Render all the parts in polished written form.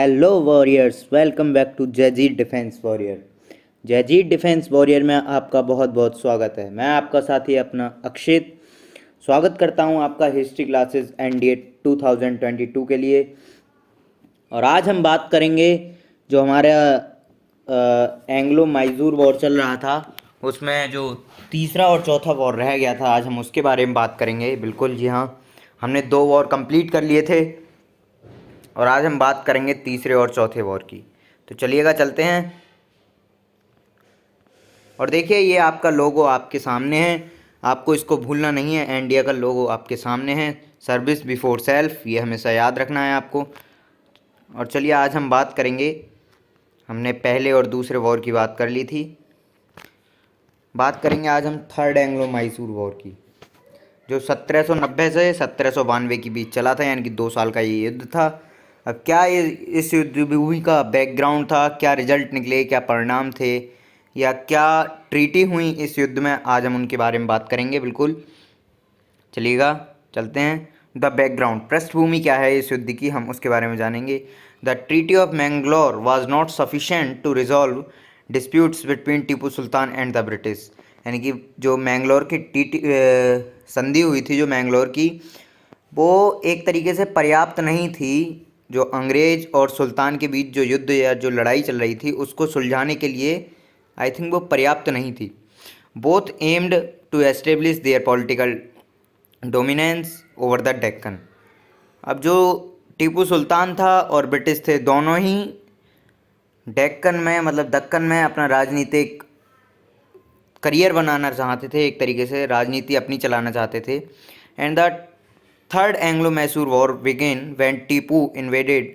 Hello warriors, welcome back to Jayjeet defence warrior. Jayjeet defence warrior में आपका बहुत बहुत स्वागत है। मैं आपका साथी अपना अक्षित स्वागत करता हूं आपका हिस्ट्री क्लासेस एनडीए 2022 के लिए। और आज हम बात करेंगे जो हमारा एंग्लो मैसूर वॉर चल रहा था, उसमें जो तीसरा और चौथा वॉर रह गया था, आज हम उसके बारे में बात करेंगे। बिल्कुल जी हाँ, हमने 2 वॉर कंप्लीट कर लिए थे और आज हम बात करेंगे तीसरे और चौथे वॉर की। तो चलिएगा चलते हैं। और देखिए, ये आपका लोगो आपके सामने है, आपको इसको भूलना नहीं है। इंडिया का लोगो आपके सामने है, सर्विस बिफोर सेल्फ, ये हमेशा याद रखना है आपको। और चलिए आज हम बात करेंगे, हमने पहले और दूसरे वॉर की बात कर ली थी, बात करेंगे आज हम थर्ड एंग्लो मैसूर वॉर की, जो 1790 से 1792 के बीच चला था, यानी कि 2 साल का ये युद्ध था। अब क्या ये इस युद्ध भूमि का बैकग्राउंड था, क्या रिजल्ट निकले, क्या परिणाम थे, या क्या ट्रीटी हुई इस युद्ध में, आज हम उनके बारे में बात करेंगे। बिल्कुल चलिएगा चलते हैं। द बैकग्राउंड, पृष्ठभूमि क्या है इस युद्ध की, हम उसके बारे में जानेंगे। The treaty of Mangalore was not sufficient to resolve disputes between Tipu Sultan and the British, यानी कि जो मैंगलोर की संधि हुई थी, जो मैंगलोर की, वो एक तरीके से पर्याप्त नहीं थी। जो अंग्रेज और सुल्तान के बीच जो युद्ध या जो लड़ाई चल रही थी, उसको सुलझाने के लिए आई थिंक वो पर्याप्त नहीं थी। Both aimed to establish their political dominance over the Deccan. अब जो टीपू सुल्तान था और ब्रिटिश थे, दोनों ही डेक्कन में, मतलब दक्कन में अपना राजनीतिक करियर बनाना चाहते थे, एक तरीके से राजनीति अपनी चलाना चाहते थे। And the third Anglo Mysore war began when Tipu invaded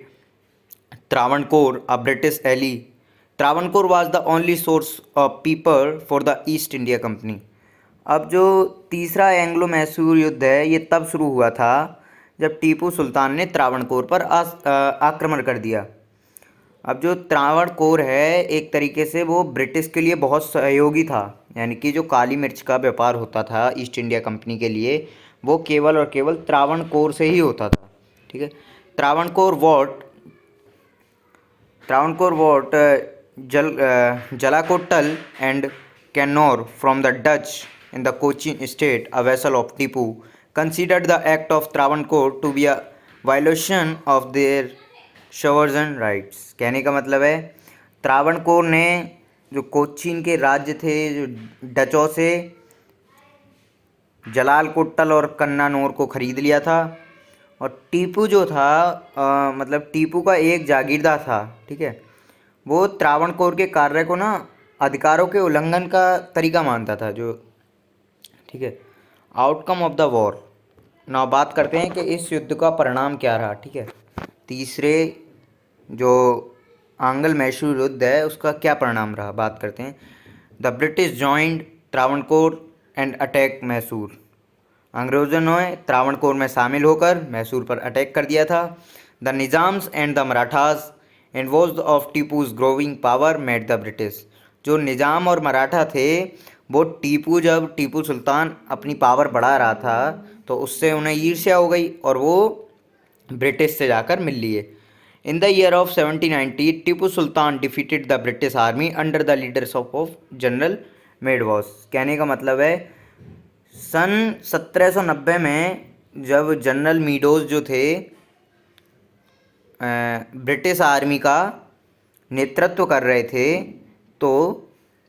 Travancore, a British ally. Travancore was the only source of people for the East India Company. अब जो तीसरा एंग्लो मैसूर युद्ध है, ये तब शुरू हुआ था जब टीपू सुल्तान ने त्रावणकोर पर आक्रमण कर दिया। अब जो त्रावणकोर है, एक तरीके से वो ब्रिटिश के लिए बहुत सहयोगी था, यानी कि जो काली मिर्च का व्यापार होता था ईस्ट इंडिया कंपनी के लिए, वो केवल और केवल त्रावणकोर से ही होता था। ठीक है, Travancore what Jalakotal and Cannanore from the Dutch in the Cochin state, a vassal of Tipu considered the act of Travancore to be a violation of their sovereign rights। कहने का मतलब है, त्रावणकोर ने जो कोचीन के राज्य थे, जो डचों से जलालकोट्टल और कन्नानौर को खरीद लिया था। और टीपू जो था, मतलब टीपू का एक जागीरदार था, ठीक है, वो त्रावणकोर के कार्य को ना अधिकारों के उल्लंघन का तरीका मानता था जो, ठीक है। आउटकम ऑफ द वॉर, ना बात करते हैं कि इस युद्ध का परिणाम क्या रहा। ठीक है, तीसरे जो आंग्ल मैसूर युद्ध है, उसका क्या परिणाम रहा, बात करते हैं। The British joined Travancore and attack Mysore. अंग्रेज़ों ने त्रावणकोर में शामिल होकर मैसूर पर अटैक कर दिया था। The Nizams and the Marathas and was of Tipu's growing power made the British. जो निज़ाम और मराठा थे, वो जब टीपू सुल्तान अपनी पावर बढ़ा रहा था, तो उससे उन्हें ईर्ष्या हो गई और वो ब्रिटिश से जाकर मिल लिए। In the year of 1790 Tipu Sultan defeated the British army under the leadership of General Medows. कहने का मतलब है, सन 1790 में जब जनरल मीडोज जो थे, ब्रिटिश आर्मी का नेतृत्व कर रहे थे, तो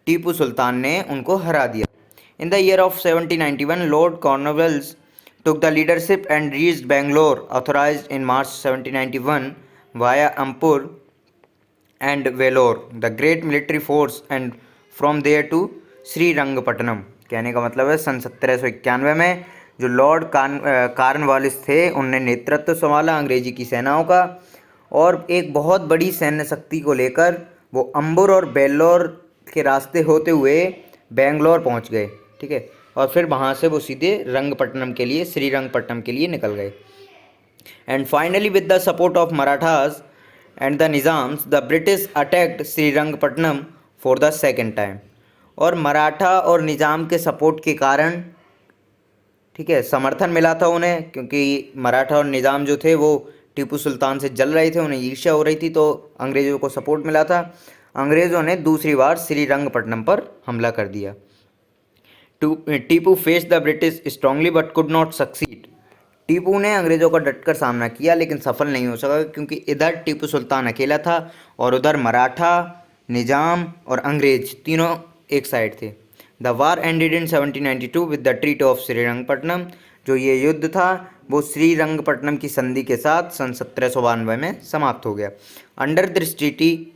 टीपू सुल्तान ने उनको हरा दिया। इन the year of 1791 Lord Cornwallis took the leadership and reached Bangalore, authorized in March 1791 via Ampur and Vellore, the great military force, and from there to Srirangapatnam. कहने का मतलब है, सन 1791 में जो लॉर्ड कॉर्नवालिस थे, उनने नेतृत्व संभाला अंग्रेजी की सेनाओं का, और एक बहुत बड़ी सैन्य शक्ति को लेकर वो अम्बुर और बेल्लोर के रास्ते होते हुए बेंगलोर पहुंच गए। ठीक है, और फिर वहाँ से वो सीधे रंगपट्टनम के लिए, श्रीरंगपट्टनम के लिए निकल गए। And finally with the support of Marathas and the Nizams the British attacked Srirangapatnam for the second time. और मराठा और निज़ाम के सपोर्ट के कारण, ठीक है, समर्थन मिला था उन्हें, क्योंकि मराठा और निज़ाम जो थे वो टीपू सुल्तान से जल रहे थे, उन्हें ईर्ष्या हो रही थी, तो अंग्रेज़ों को सपोर्ट मिला था। अंग्रेज़ों ने दूसरी बार श्रीरंगपट्टनम पर हमला कर दिया। Tipu face the British strongly but could not succeed. Tipu ने अंग्रेज़ों का डटकर सामना किया लेकिन सफल नहीं हो सका, क्योंकि इधर टीपू सुल्तान अकेला था और उधर मराठा, निज़ाम और अंग्रेज तीनों एक साइड थे। The war ended in 1792 with the treaty of Srirangapatnam. जो ये युद्ध था वो श्रीरंगपट्टनम की संधि के साथ सन 1792 में समाप्त हो गया। Under this treaty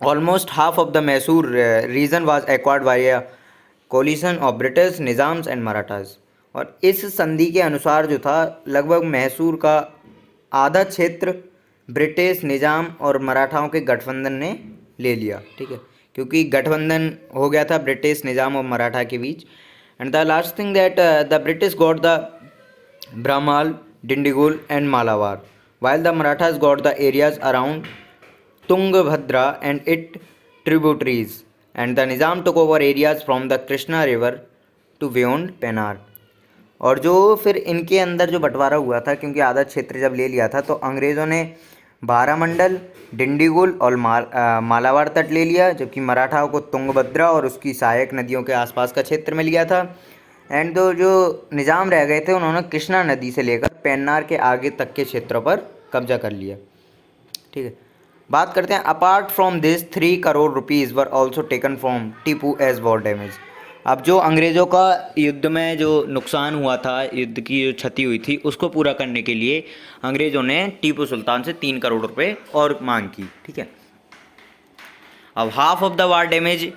almost half of the Mysore region was acquired by a coalition of British, Nizams and Marathas. और इस संधि के अनुसार जो था लगभग मैसूर का आधा क्षेत्र ब्रिटिश, निज़ाम और मराठाओं के गठबंधन ने ले लिया, ठीक है, क्योंकि गठबंधन हो गया था ब्रिटिश, निज़ाम और मराठा के बीच। And the last thing that the British got the Baramahal, Dindigul and Malabar, while the Marathas got the areas around Tungabhadra and its tributaries, and the Nizam took over areas from the Krishna river to beyond Pennar। और जो फिर इनके अंदर जो बंटवारा हुआ था, क्योंकि आधा क्षेत्र जब ले लिया था, तो अंग्रेज़ों ने बारामंडल, डिंडीगुल और मालाबार तट ले लिया, जबकि मराठाओं को तुंगभद्रा और उसकी सहायक नदियों के आसपास का क्षेत्र मिल गया था। एंड जो निज़ाम रह गए थे उन्होंने कृष्णा नदी से लेकर पेन्नार के आगे तक के क्षेत्रों पर कब्जा कर लिया, ठीक है। बात करते हैं, apart from this 3 crore rupees were also taken from Tipu as war damage. अब जो अंग्रेज़ों का युद्ध में जो नुकसान हुआ था, युद्ध की जो क्षति हुई थी, उसको पूरा करने के लिए अंग्रेज़ों ने टीपू सुल्तान से 3 करोड़ रुपए और मांग की, ठीक है। अब half of the war damage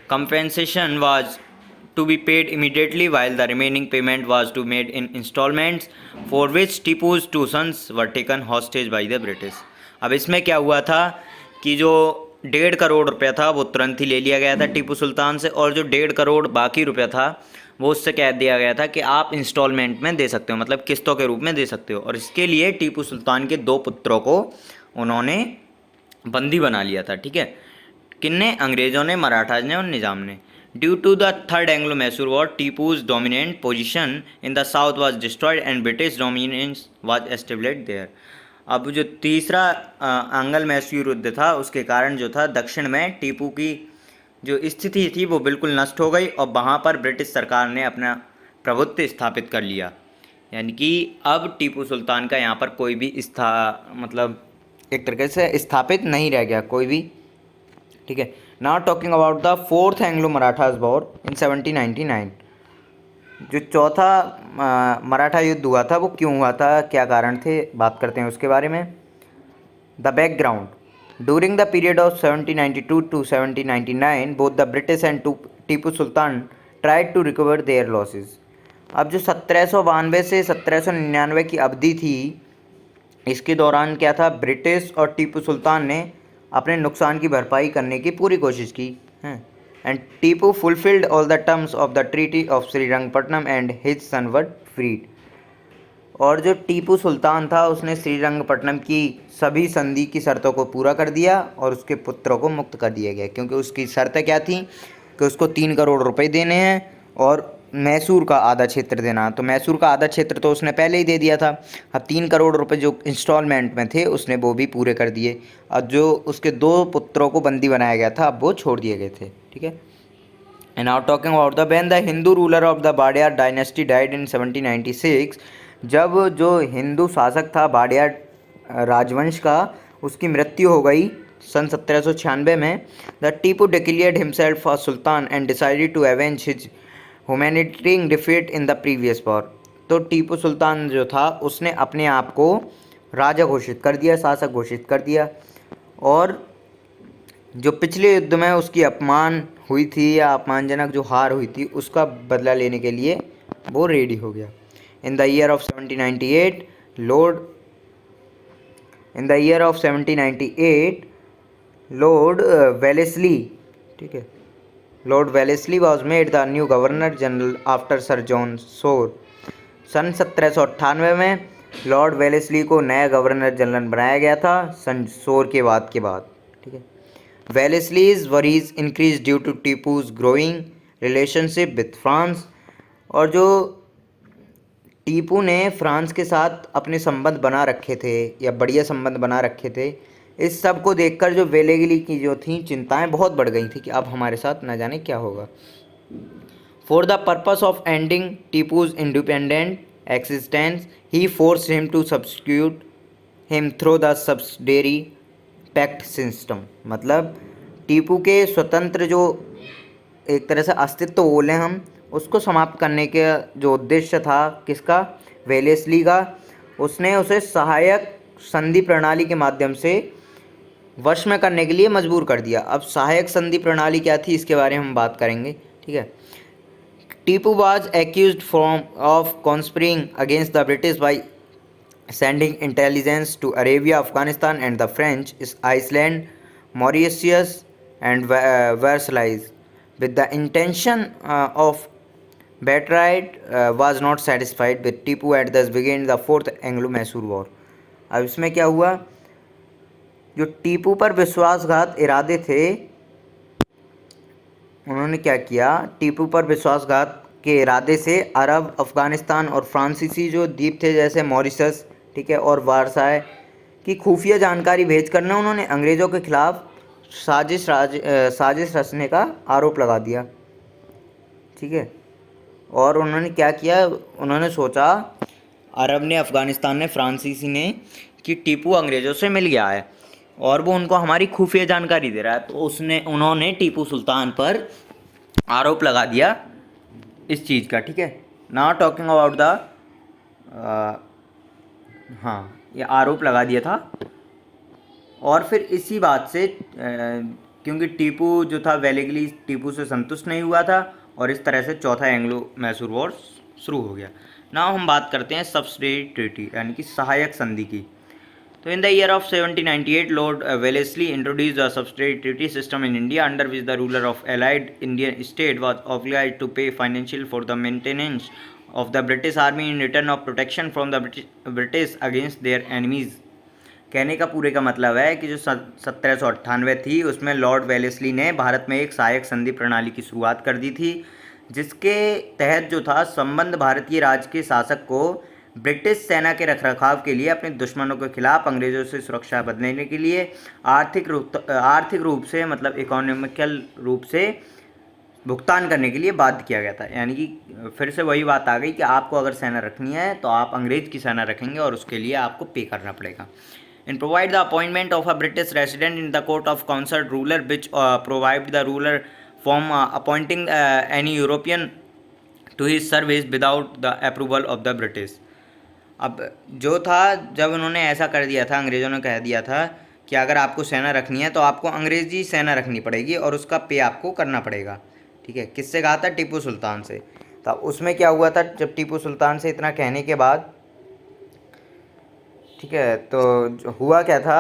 compensation was to be paid immediately, while the remaining payment was to made in installments, for which Tipu's 2 sons were taken hostage by the British। अब इसमें क्या हुआ था कि जो 1.5 करोड़ रुपया था वो तुरंत ही ले लिया गया था टीपू सुल्तान से, और जो 1.5 करोड़ बाकी रुपया था वो उससे कह दिया गया था कि आप इंस्टॉलमेंट में दे सकते हो, मतलब किस्तों के रूप में दे सकते हो। और इसके लिए टीपू सुल्तान के 2 पुत्रों को उन्होंने बंदी बना लिया था, ठीक है। किन्ने? अंग्रेज़ों ने, मराठाज ने और निज़ाम ने। Due to the Third Anglo-Mysore War, Tipu's dominant position in the south was destroyed and British dominance was established there। अब जो तीसरा आंग्ल मैसूर युद्ध था उसके कारण जो था दक्षिण में टीपू की जो स्थिति थी वो बिल्कुल नष्ट हो गई और वहाँ पर ब्रिटिश सरकार ने अपना प्रभुत्व स्थापित कर लिया। यानी कि अब टीपू सुल्तान का यहाँ पर कोई भी मतलब एक तरीके से स्थापित नहीं रह गया कोई भी, ठीक है। Now talking about the 4th Anglo Marathas war in 1799। जो चौथा मराठा युद्ध हुआ था वो क्यों हुआ था, क्या कारण थे, बात करते हैं उसके बारे में। The background, during the period of 1792 to 1799 both the British and Tipu Sultan tried to recover their losses. अब जो 1792 से 1799 की अवधि थी, इसके दौरान क्या था, ब्रिटिश और टीपू सुल्तान ने अपने नुकसान की भरपाई करने की पूरी कोशिश की हैं। And Tipu fulfilled all the terms of the treaty of Srirangapatnam and his son were freed. और जो टीपू सुल्तान था उसने श्रीरंगपट्टनम की सभी संधि की शर्तों को पूरा कर दिया और उसके पुत्रों को मुक्त कर दिया गया, क्योंकि उसकी शर्तें क्या थी कि उसको 3 करोड़ रुपए देने हैं और मैसूर का आधा क्षेत्र देना। तो मैसूर का आधा क्षेत्र तो उसने पहले ही दे दिया था, अब 3 करोड़ रुपए जो इंस्टॉलमेंट में थे उसने वो भी पूरे कर दिए। और जो उसके 2 पुत्रों को बंदी बनाया गया था अब वो छोड़ दिए गए थे, ठीक है। And now talking about the when the Hindu ruler of the Wadiyar dynasty died in 1796। जब जो हिंदू शासक था वाडियार राजवंश का, उसकी मृत्यु हो गई सन 1796 में। The Tipu declared himself a sultan and decided to avenge his humanitarian defeat in the previous war. तो टीपू सुल्तान जो था उसने अपने आप को राजा घोषित कर दिया, शासक घोषित कर दिया, और जो पिछले युद्ध में उसकी अपमान हुई थी या अपमानजनक जो हार हुई थी उसका बदला लेने के लिए वो रेडी हो गया। इन the year of 1798 Lord Wellesley, ठीक है, Lord Wellesley was made the new governor general after sir John सोर। सन 1798 में लॉर्ड वेलेस्ली को नया गवर्नर जनरल बनाया गया था सन सोर के बाद, ठीक है। Wellesley's worries increased due to Tipu's growing relationship with France. और जो टीपू ने फ्रांस के साथ अपने संबंध बना रखे थे या बढ़िया संबंध बना रखे थे। इस सब को देखकर जो वेलेगिली की जो थी चिंताएं बहुत बढ़ गई थी कि अब हमारे साथ न जाने क्या होगा। For the purpose of ending Tipu's independent existence he forced him to substitute him through the subsidiary pact system. मतलब टीपू के स्वतंत्र जो एक तरह से अस्तित्व बोले हम, उसको समाप्त करने के जो उद्देश्य था किसका, वेलेस्ली का, उसने उसे सहायक संधि प्रणाली के माध्यम से वश में करने के लिए मजबूर कर दिया। अब सहायक संधि प्रणाली क्या थी इसके बारे में हम बात करेंगे, ठीक है। Tipu was accused from of conspiring against the British by sending intelligence to Arabia, Afghanistan and the French Iceland, Mauritius and Versailles with the intention of Bertrand was not satisfied with Tipu and thus began the fourth Anglo-Mysore War। अब इसमें क्या हुआ, जो टीपू पर विश्वासघात इरादे थे उन्होंने क्या किया, टीपू पर विश्वासघात के इरादे से अरब, अफ़गानिस्तान और फ्रांसीसी जो द्वीप थे जैसे मॉरिशस, ठीक है, और वारसाय की खुफिया जानकारी भेजकर ना उन्होंने अंग्रेज़ों के खिलाफ साजिश रचने का आरोप लगा दिया, ठीक है। और उन्होंने क्या किया, उन्होंने सोचा, अरब ने, अफ़गानिस्तान ने, फ्रांसीसी ने, कि टीपू अंग्रेज़ों से मिल गया है और वो उनको हमारी खुफिया जानकारी दे रहा है, तो उन्होंने टीपू सुल्तान पर आरोप लगा दिया इस चीज़ का, ठीक है। नाउ टॉकिंग अबाउट द ये आरोप लगा दिया था। और फिर इसी बात से क्योंकि टीपू जो था वेलेगली टीपू से संतुष्ट नहीं हुआ था और इस तरह से चौथा एंग्लो मैसूर वॉर शुरू हो गया। नाउ हम बात करते हैं सब्सिडरी ट्रीटी यानी कि सहायक संधि की। तो in the year of 1798 Lord Wellesley introduced a subsidiary treaty system in India under which the ruler of allied Indian state was obligated to pay financial for the maintenance of the British Army in return of protection from the British against their enemies। कहने का पूरे का मतलब है कि जो 1798 थी उसमें लॉर्ड वेलेस्ली ने भारत में एक सहायक संधि प्रणाली की शुरुआत कर दी थी, जिसके तहत जो था संबंध भारतीय राज्य के शासक को ब्रिटिश सेना के रखरखाव के लिए अपने दुश्मनों के खिलाफ अंग्रेज़ों से सुरक्षा बदलने के लिए आर्थिक रूप से मतलब इकोनॉमिकल रूप से भुगतान करने के लिए बाध्य किया गया था। यानी कि फिर से वही बात आ गई कि आपको अगर सेना रखनी है तो आप अंग्रेज की सेना रखेंगे और उसके लिए आपको पे करना पड़ेगा। In provide the appointment of a British resident in the court of concerned ruler which provide the ruler from appointing any European to his service without the approval of the British. अब जो था, जब उन्होंने ऐसा कर दिया था, अंग्रेज़ों ने कह दिया था कि अगर आपको सेना रखनी है तो आपको अंग्रेजी सेना रखनी पड़ेगी और उसका पे आपको करना पड़ेगा, ठीक है। किससे कहा था, टीपू सुल्तान से। तो उसमें क्या हुआ था, जब टीपू सुल्तान से इतना कहने के बाद, ठीक है, तो हुआ क्या था,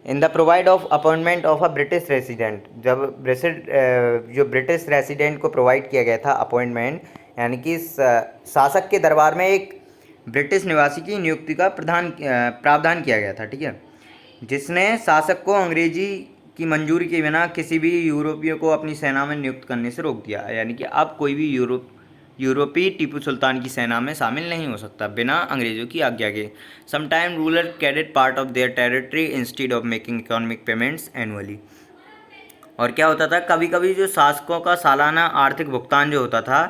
in the provide of appointment of a British resident, जब जो ब्रिटिश रेसिडेंट को प्रोवाइड किया गया था अपॉइंटमेंट, यानी कि शासक के दरबार में एक ब्रिटिश निवासी की नियुक्ति का प्रावधान किया गया था, ठीक है, जिसने शासक को अंग्रेजी की मंजूरी के बिना किसी भी यूरोपीय को अपनी सेना में नियुक्त करने से रोक दिया। यानी कि अब कोई भी यूरोपीय टीपू सुल्तान की सेना में शामिल नहीं हो सकता बिना अंग्रेज़ों की आज्ञा के। Sometime ruler ceded part of their territory instead of making economic payments annually. और क्या होता था, कभी कभी जो शासकों का सालाना आर्थिक भुगतान जो होता था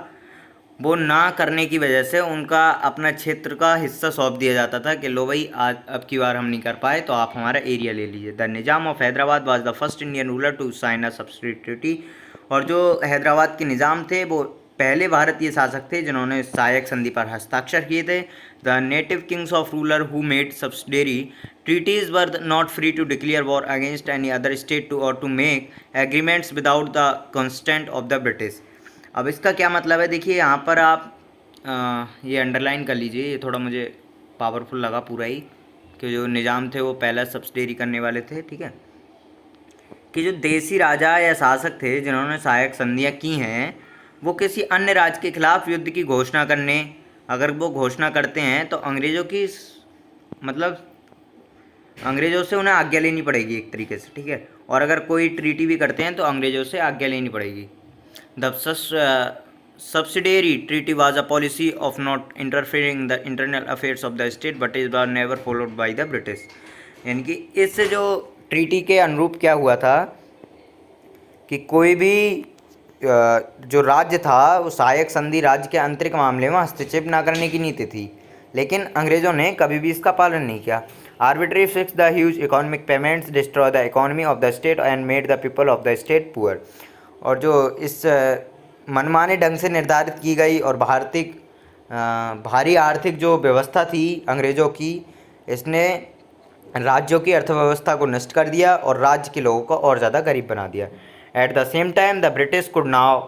वो ना करने की वजह से उनका अपना क्षेत्र का हिस्सा सौंप दिया जाता था कि लो भाई, आज अब की बार हम नहीं कर पाए तो आप हमारा एरिया ले लीजिए। The Nizam of Hyderabad was the first Indian ruler to sign a subsidiary treaty. और जो हैदराबाद के निज़ाम थे वो पहले भारतीय शासक थे जिन्होंने सहायक संधि पर हस्ताक्षर किए थे। The native kings of ruler who made subsidiary treaties were not free to declare war against any other state to और to make agreements without the consent of the British. अब इसका क्या मतलब है, देखिए यहाँ पर आप ये अंडरलाइन कर लीजिए, ये थोड़ा मुझे पावरफुल लगा पूरा ही, कि जो निज़ाम थे वो पहला सब्सिडरी करने वाले थे, ठीक है, कि जो देसी राजा या शासक थे जिन्होंने सहायक संधियाँ की हैं वो किसी अन्य राज्य के खिलाफ युद्ध की घोषणा करने, अगर वो घोषणा करते हैं तो अंग्रेज़ों की मतलब अंग्रेज़ों से उन्हें आज्ञा लेनी पड़ेगी एक तरीके से, ठीक है। और अगर कोई ट्रीटी भी करते हैं तो अंग्रेज़ों से आज्ञा लेनी पड़ेगी। The subsidiary treaty was a policy of not interfering the internal affairs of the state but is was never followed by the British। यानी कि इस जो ट्रीटी के अनुरूप क्या हुआ था कि कोई भी जो राज्य था वो सहायक संधि राज्य के आंतरिक मामले में हस्तक्षेप ना करने की नीति थी, लेकिन अंग्रेज़ों ने कभी भी इसका पालन नहीं किया। Arbitrary fix the huge economic payments destroy the economy of the state and made the people of the state poor. और जो इस मनमाने ढंग से निर्धारित की गई और भारी आर्थिक जो व्यवस्था थी अंग्रेज़ों की, इसने राज्यों की अर्थव्यवस्था को नष्ट कर दिया और राज्य के लोगों को और ज़्यादा गरीब बना दिया। At the same time the British could now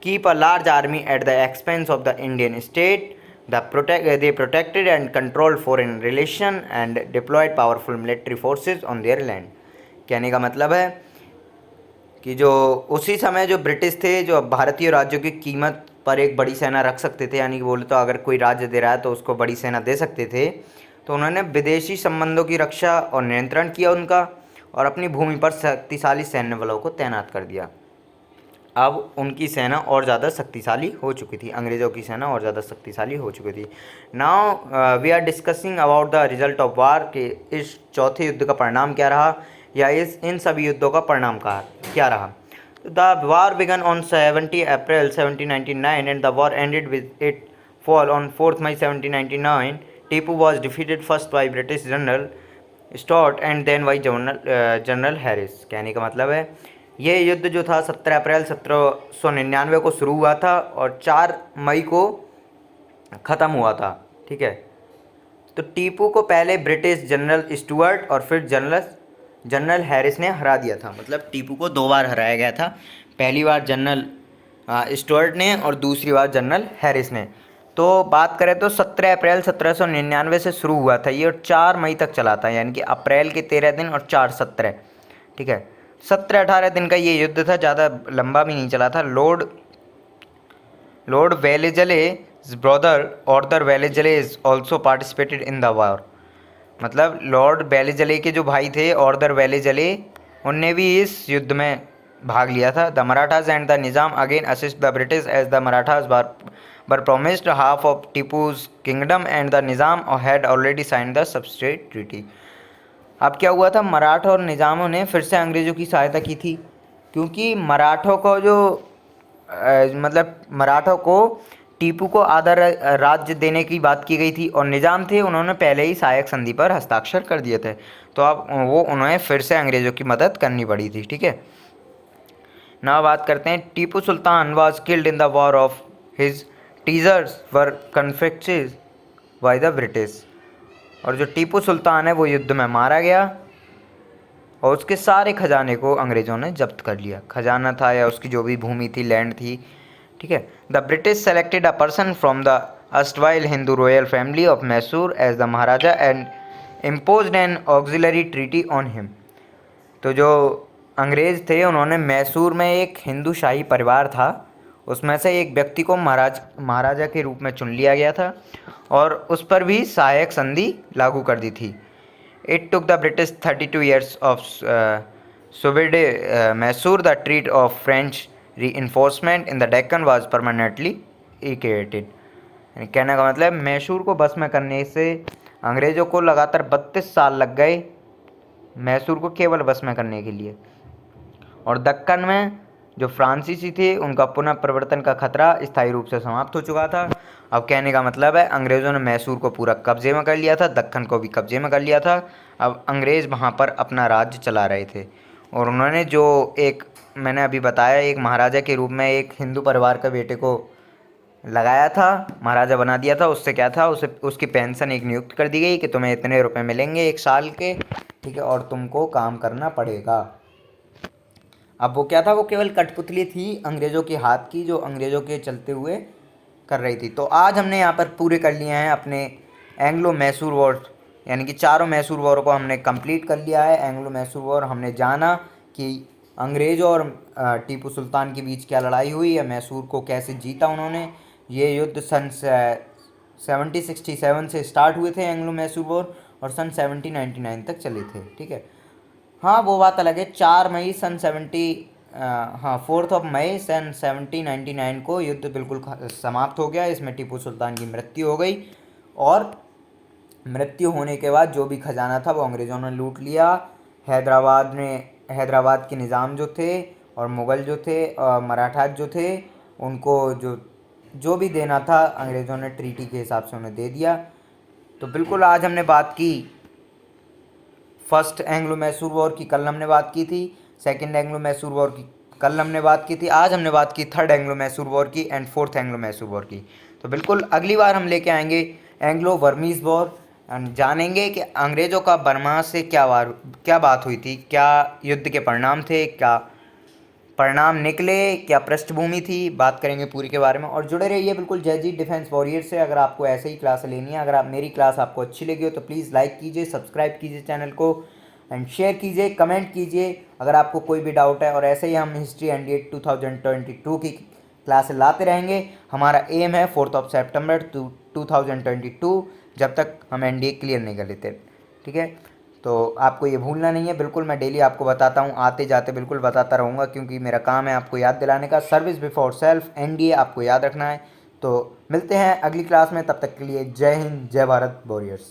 keep a large army at the expense of the Indian state. They protected and controlled foreign relation and deployed powerful military forces on their land। कहने का मतलब है कि जो उसी समय जो British थे जो भारतीय राज्यों की कीमत पर एक बड़ी सेना रख सकते थे, यानी कि बोले तो अगर कोई राज्य दे रहा है तो उसको बड़ी सेना दे सकते थे, तो उन्होंने विदेशी संबंधों की रक्षा और नियंत्रण किया उनका और अपनी भूमि पर शक्तिशाली सैन्य बलों को तैनात कर दिया। अब उनकी सेना और ज़्यादा शक्तिशाली हो चुकी थी, अंग्रेज़ों की सेना और ज़्यादा शक्तिशाली हो चुकी थी। Now we are discussing about the result of war, कि इस चौथे युद्ध का परिणाम क्या रहा या इन सभी युद्धों का परिणाम क्या रहा। The war began on 70 April 1799 and the war ended with it fall on 4 May 1799। Tipu was defeated first by British general Stuart and then by general Harris. कहने का मतलब है ये युद्ध जो था 17 अप्रैल 1799 को शुरू हुआ था और 4 मई को ख़त्म हुआ था। ठीक है, तो टीपू को पहले ब्रिटिश जनरल स्टुअर्ट और फिर जनरल हैरिस ने हरा दिया था। मतलब टीपू को 2 बार हराया गया था, पहली बार जनरल स्टुअर्ट ने और दूसरी बार जनरल हैरिस ने। तो बात करें तो 17 अप्रैल 1799 से शुरू हुआ था ये और 4 मई तक चला था, यानी कि अप्रैल के 13 दिन और 4 17। ठीक है, 17-18 दिन का ये युद्ध था, ज़्यादा लंबा भी नहीं चला था। Lord Wellesley brother Arthur Wellesley is also participated in the war. मतलब लॉर्ड वेलेजले के जो भाई थे ऑर्थर वेलेजले, उनने भी इस युद्ध में भाग लिया था। The Marathas and the Nizam again assist the British as the Marathas were promised half of Tipu's kingdom and the Nizam had already signed the substrate treaty. अब क्या हुआ था, मराठा और निज़ामों ने फिर से अंग्रेज़ों की सहायता की थी, क्योंकि मराठों को मराठों को टीपू को आधा राज्य देने की बात की गई थी और निज़ाम थे उन्होंने पहले ही सहायक संधि पर हस्ताक्षर कर दिए थे, तो अब उन्हें फिर से अंग्रेज़ों की मदद करनी पड़ी थी। ठीक है, ना बात करते हैं Tipu Sultan was killed in the war of his treasures were confiscated by the British. और जो टीपू सुल्तान है वो युद्ध में मारा गया और उसके सारे खजाने को अंग्रेज़ों ने जब्त कर लिया। खजाना था या उसकी जो भी भूमि थी, लैंड थी। ठीक है, the British selected a person from the erstwhile Hindu royal family of Mysore as the Maharaja and imposed an auxiliary treaty on him. तो जो अंग्रेज़ थे उन्होंने मैसूर में एक हिंदू शाही परिवार था, उसमें से एक व्यक्ति को महाराजा के रूप में चुन लिया गया था और उस पर भी सहायक संधि लागू कर दी थी। It took the British 32 years of subdue Mysore the threat of French reinforcement in the Deccan was permanently liquidated. कहने का मतलब मैसूर को बस में करने से अंग्रेज़ों को लगातार 32 साल लग गए मैसूर को केवल बस में करने के लिए, और दक्कन में जो फ्रांसीसी थे उनका पुनः प्रवर्तन का खतरा स्थायी रूप से समाप्त हो चुका था। अब कहने का मतलब है अंग्रेज़ों ने मैसूर को पूरा कब्जे में कर लिया था, दक्कन को भी कब्जे में कर लिया था। अब अंग्रेज़ वहाँ पर अपना राज्य चला रहे थे और उन्होंने जो एक मैंने अभी बताया एक महाराजा के रूप में एक हिंदू परिवार के बेटे को लगाया था, महाराजा बना दिया था। उससे क्या था, उसकी पेंशन एक नियुक्त कर दी गई कि तुम्हें इतने रुपए मिलेंगे 1 साल के, ठीक है, और तुमको काम करना पड़ेगा। अब वो क्या था, वो केवल कठपुतली थी अंग्रेज़ों के हाथ की जो अंग्रेज़ों के चलते हुए कर रही थी। तो आज हमने यहाँ पर पूरे कर लिए हैं अपने एंग्लो मैसूर वॉर, यानी कि चारों मैसूर वॉर को हमने कंप्लीट कर लिया है। एंग्लो मैसूर वॉर हमने जाना कि अंग्रेज़ों और टीपू सुल्तान के बीच क्या लड़ाई हुई है, मैसूर को कैसे जीता उन्होंने। ये युद्ध सन 1767 से स्टार्ट हुए थे एंग्लो मैसूर वॉर और सन 1799 तक चले थे। ठीक है, हाँ वो बात अलग है, 4 मई सन हाँ 4 मई सन 1799 को युद्ध बिल्कुल समाप्त हो गया। इसमें टीपू सुल्तान की मृत्यु हो गई और मृत्यु होने के बाद जो भी खजाना था वो अंग्रेज़ों ने लूट लिया। हैदराबाद के निज़ाम जो थे और मुग़ल जो थे मराठा जो थे, उनको जो जो भी देना था अंग्रेज़ों ने ट्रीटी के हिसाब से उन्हें दे दिया। तो बिल्कुल आज हमने बात की फर्स्ट एंग्लो मैसूर वॉर की, कल हमने बात की थी सेकंड एंग्लो मैसूर वॉर की, कल हमने बात की थी, आज हमने बात की थर्ड एंग्लो मैसूर वॉर की and fourth Anglo Mysore war की। तो बिल्कुल अगली बार हम लेके आएंगे एंग्लो बर्मीज़ वॉर एंड जानेंगे कि अंग्रेज़ों का बर्मा से क्या बात हुई थी, क्या युद्ध के परिणाम थे, क्या परिणाम निकले, क्या पृष्ठभूमि थी, बात करेंगे पूरी के बारे में। और जुड़े रहिए बिल्कुल जयजीत डिफेंस वॉरियर से। अगर आपको ऐसे ही क्लास लेनी है, अगर आप मेरी क्लास आपको अच्छी लगी हो तो प्लीज़ लाइक कीजिए, सब्सक्राइब कीजिए चैनल को एंड शेयर कीजिए, कमेंट कीजिए अगर आपको कोई भी डाउट है। और ऐसे ही हम हिस्ट्री एनडीए 2022 की क्लास लाते रहेंगे। हमारा एम है 4 सितंबर 2022, जब तक हम एनडीए क्लियर नहीं कर लेते। ठीक है, तो आपको ये भूलना नहीं है। बिल्कुल मैं डेली आपको बताता हूँ, आते जाते बिल्कुल बताता रहूँगा, क्योंकि मेरा काम है आपको याद दिलाने का। सर्विस बिफोर सेल्फ, एनडीए आपको याद रखना है। तो मिलते हैं अगली क्लास में, तब तक के लिए जय हिंद, जय भारत वॉरियर्स।